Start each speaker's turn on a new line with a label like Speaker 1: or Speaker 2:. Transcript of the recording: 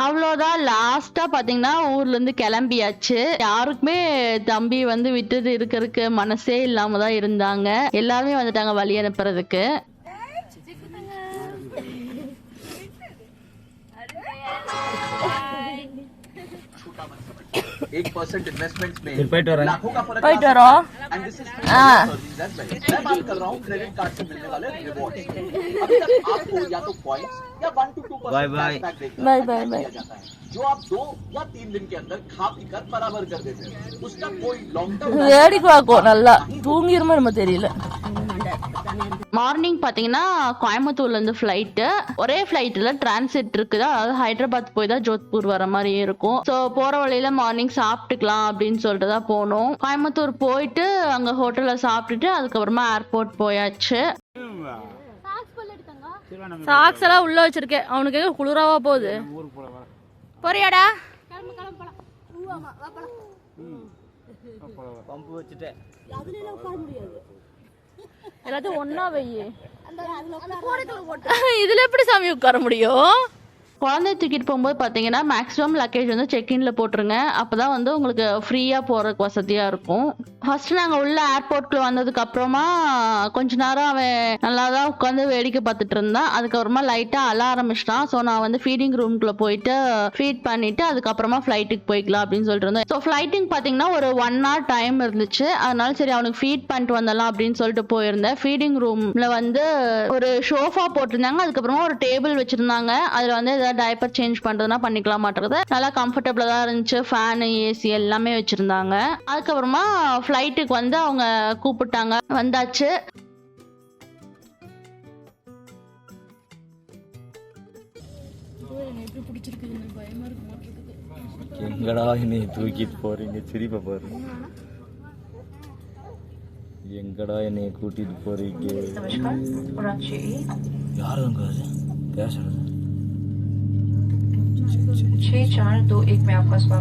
Speaker 1: அவ்வளோதான் லாஸ்ட்டா பார்த்தீங்கன்னா, ஊர்லேருந்து கிளம்பியாச்சு. யாருக்குமே தம்பி வந்து விட்டுட்டு இருக்கறக்கு மனசே இல்லாம தான் இருந்தாங்க. எல்லாருமே வந்துட்டாங்க வழி அனுப்புறதுக்கு.
Speaker 2: 8% इन्वेस्टमेंट्स में लाखों का फर्क
Speaker 3: போயிட்டு வரோம்.
Speaker 2: एंड दिस इज मैं बात कर रहा हूँ क्रेडिट कार्ड से मिलने वाले रिवॉर्ड। अभी तक आपको या तो पॉइंट्स या 1 to 2% कैशबैक देकर
Speaker 3: बाय बाय बाय
Speaker 2: जाता है, जो आप 2 या 3 दिन के अंदर खा पी कर बराबर कर देते हैं। उसका कोई लॉन्ग टर्म
Speaker 3: வேடிக்கை பார்க்கும் நல்லா தூங்கிருமோ நம்ம தெரியல.
Speaker 1: மார்னிங் பார்த்தீங்கன்னா கோயம்புத்தூர்லேருந்து ஃப்ளைட்டு ஒரே ஃப்ளைட்டில் டிரான்சிட் இருக்குது. அதாவது ஹைதராபாத் போய் தான் ஜோத்பூர் வர மாதிரி இருக்கும். ஸோ போகிற வழியில் மார்னிங் சாப்பிட்டுக்கலாம் அப்படின்னு சொல்லிட்டு தான் போனோம். கோயம்புத்தூர் போயிட்டு அங்கே ஹோட்டலில் சாப்பிட்டுட்டு அதுக்கப்புறமா ஏர்போர்ட் போயாச்சு.
Speaker 3: சாக்ஸ் எல்லாம் உள்ள வச்சிருக்கேன். அவனுக்கு குளிராவா போகுது. போறியாடா?
Speaker 4: பம்பு வச்சுட்டேன்.
Speaker 3: எல்லாத்தையும் ஒன்னா வையே. இதுல எப்படி சாமி உட்கார முடியும்?
Speaker 1: குழந்தை தூக்கிட்டு போகும்போது பார்த்தீங்கன்னா மேக்ஸிமம் லக்கேஜ் வந்து செக்இன்ல போட்டுருங்க. அப்போ தான் வந்து உங்களுக்கு ஃப்ரீயாக போகிறதுக்கு வசதியாக இருக்கும். ஃபர்ஸ்ட் நாங்கள் உள்ள ஏர்போர்ட்குள்ள வந்ததுக்கு அப்புறமா கொஞ்ச நேரம் அவன் நல்லா தான் உட்காந்து வேடிக்கை பார்த்துட்டு இருந்தான். அதுக்கப்புறமா லைட்டாக அழ ஆரம்பிச்சிட்டான். ஸோ நான் வந்து ஃபீடிங் ரூம்குள்ளே போயிட்டு ஃபீட் பண்ணிட்டு அதுக்கப்புறமா ஃப்ளைட்டுக்கு போய்க்கலாம் அப்படின்னு சொல்லிட்டு இருந்தேன். ஸோ ஃப்ளைட்டுக்கு பார்த்தீங்கன்னா ஒரு 1 hour டைம் இருந்துச்சு. அதனால சரி அவனுக்கு ஃபீட் பண்ணிட்டு வந்துடலாம் அப்படின்னு சொல்லிட்டு போயிருந்தேன். ஃபீடிங் ரூம்ல வந்து ஒரு ஷோஃபா போட்டிருந்தாங்க. அதுக்கப்புறமா ஒரு டேபிள் வச்சிருந்தாங்க. அதில் வந்து ஏதாவது டைப்பர் சேஞ்ச் பண்றதுனா பண்ணிக்கலாம் மாட்டேங்குது. நல்லா கம்ஃபர்டபுளா தான் இருந்துச்சு. ஃபேன் ஏசி எல்லாமே வச்சிருந்தாங்க. அதுக்கப்புறமா ஃப்ளைட்டுக்கு வந்து அவங்க கூப்பிட்டாங்க. வந்தாச்சு.
Speaker 4: எங்கடா என்னை தூக்கிட்டு போறீங்க? சிரிப்பை பாரு. எங்கடா என்னை கூட்டிட்டு போறீங்க? யாரும் பேசுறது
Speaker 5: 6-4-2-1 में आपका स्वागत।